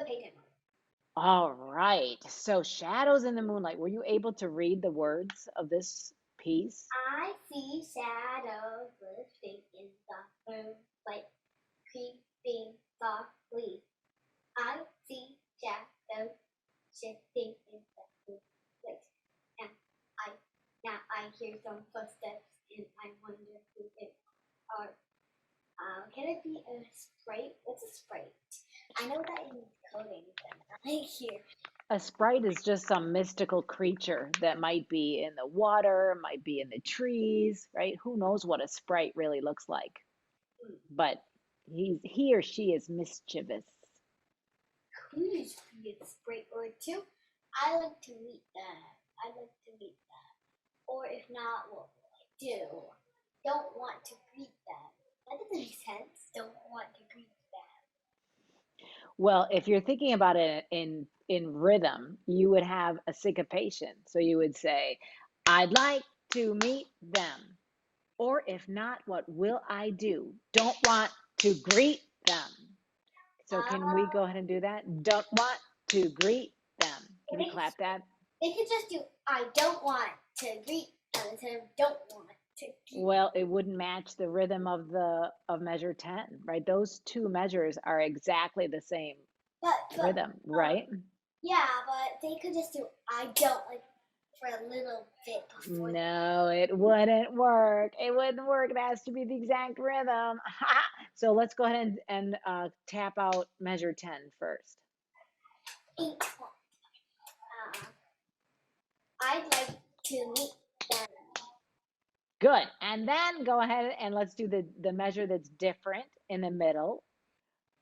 Syncopation. All right. So shadows in the moonlight. Were you able to read the words of this piece? I see shadows lifting in the moonlight, creeping softly. I see shadows shifting in the moonlight, and I now I hear some footsteps, and I wonder who they are. Can it be a sprite? What's a sprite? I know that in coding, but I hear. A sprite is just some mystical creature that might be in the water, might be in the trees, right? Who knows what a sprite really looks like? But he or she is mischievous. Please be a sprite or two. I like to meet that. I like to meet that. Or if not, what will I do? Don't want to greet them. That doesn't make sense. Don't want to greet them. Well, if you're thinking about it in rhythm, you would have a syncopation. So you would say, I'd like to meet them. Or if not, what will I do? Don't want to greet them. So can we go ahead and do that? Don't want to greet them. Can you clap that? They could just do I don't want to greet them instead of don't want to greet. Well, it wouldn't match the rhythm of measure 10, right? Those two measures are exactly the same rhythm, right? Yeah, but they could just do I don't like for a little bit before. No, it wouldn't work. It wouldn't work. It has to be the exact rhythm. So let's go ahead and tap out measure 10 first. 8. I'd like to meet them. Good. And then go ahead and let's do the measure that's different in the middle.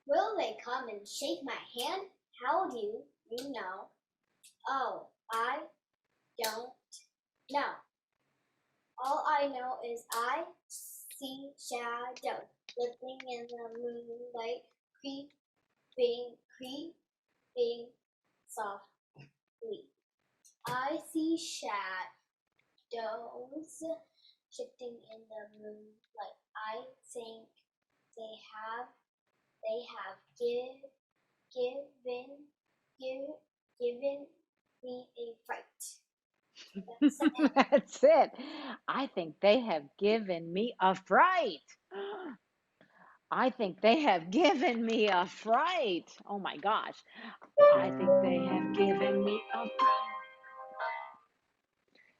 Will they come and shake my hand? How do you know? Oh, I don't know. All I know is I see shadows living in the moonlight, creeping softly. I see shadows shifting in the moonlight. I think they have given me a fright. That's it. I think they have given me a fright. I think they have given me a fright. Oh my gosh. I think they have given me a fright.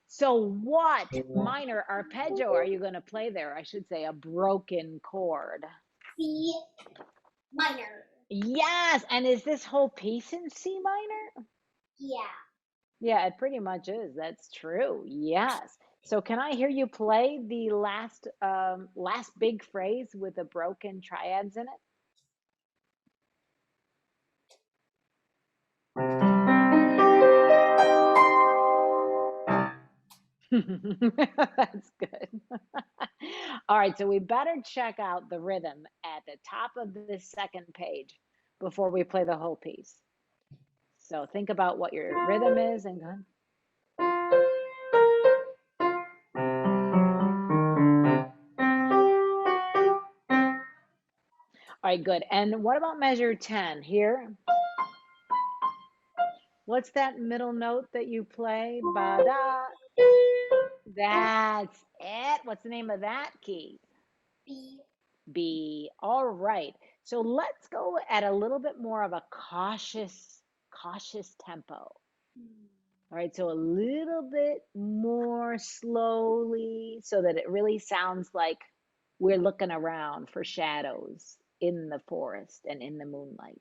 So what minor arpeggio are you going to play there? I should say a broken chord. C minor. Yes, and is this whole piece in C minor? Yeah. Yeah, it pretty much is. That's true. Yes. So can I hear you play the last big phrase with the broken triads in it? That's good. All right, so we better check out the rhythm at the top of the second page before we play the whole piece. So think about what your rhythm is and go. All right, good. And what about measure 10 here? What's that middle note that you play? Ba-da. That's it. What's the name of that key? B. B. All right. So let's go at a little bit more of a cautious tempo. All right, so a little bit more slowly so that it really sounds like we're looking around for shadows in the forest and in the moonlight.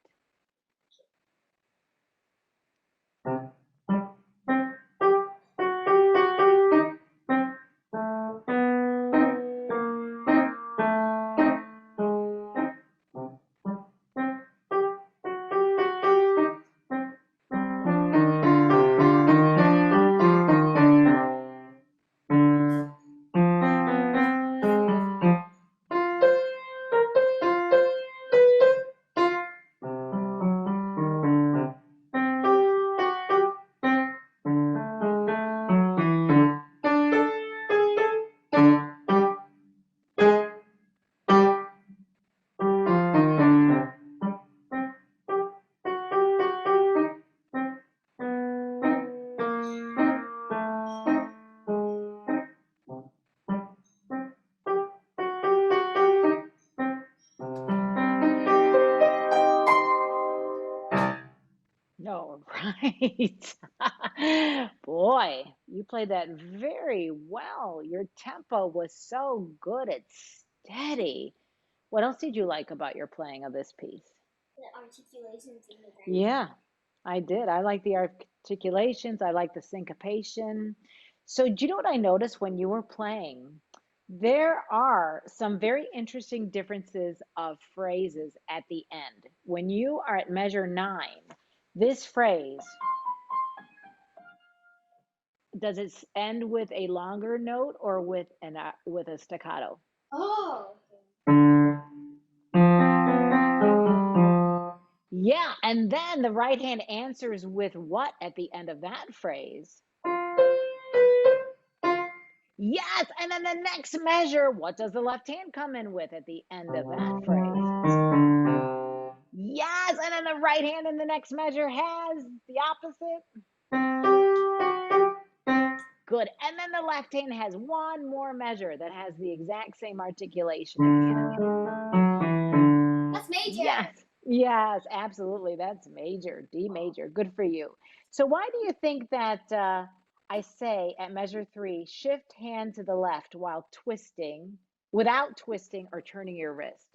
All right. Boy, you played that very well. Your tempo was so good. It's steady. What else did you like about your playing of this piece? The articulations in the very Yeah, I did. I like the articulations. I like the syncopation. So, do you know what I noticed when you were playing? There are some very interesting differences of phrases at the end. When you are at measure 9, this phrase, does it end with a longer note or with a staccato? Oh, Yeah, and then the right hand answers with what at the end of that phrase? Yes, and then the next measure, what does the left hand come in with at the end of that phrase? Yes, and then the right hand in the next measure has the opposite. Good. And then the left hand has one more measure that has the exact same articulation at the end. that's major. Yes, yes, absolutely. That's major, D major. Good for you. So, why do you think that I say at measure 3, shift hand to the left while twisting, without twisting or turning your wrist?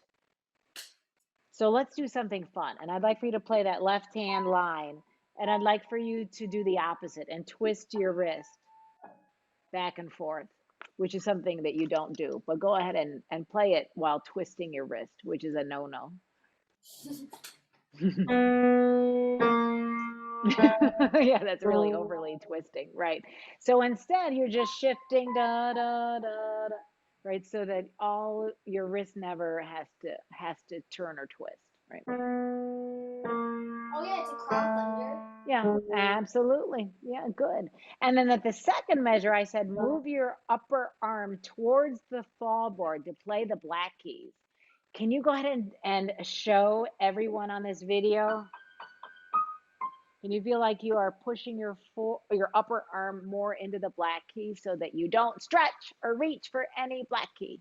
So, let's do something fun. And I'd like for you to play that left hand line. And I'd like for you to do the opposite and twist your wrist back and forth, which is something that you don't do. But go ahead and play it while twisting your wrist, which is a no no. Yeah, that's really overly twisting, right? So instead, you're just shifting da da da da, right? So that all your wrist never has to turn or twist, right? Oh yeah, it's a cloud thunder. Yeah, absolutely. Yeah, good. And then at the second measure, I said move your upper arm towards the fall board to play the black keys. Can you go ahead and show everyone on this video? Can you feel like you are pushing your upper arm more into the black key so that you don't stretch or reach for any black key?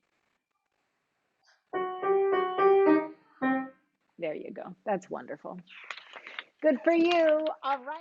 There you go. That's wonderful. Good for you. All right.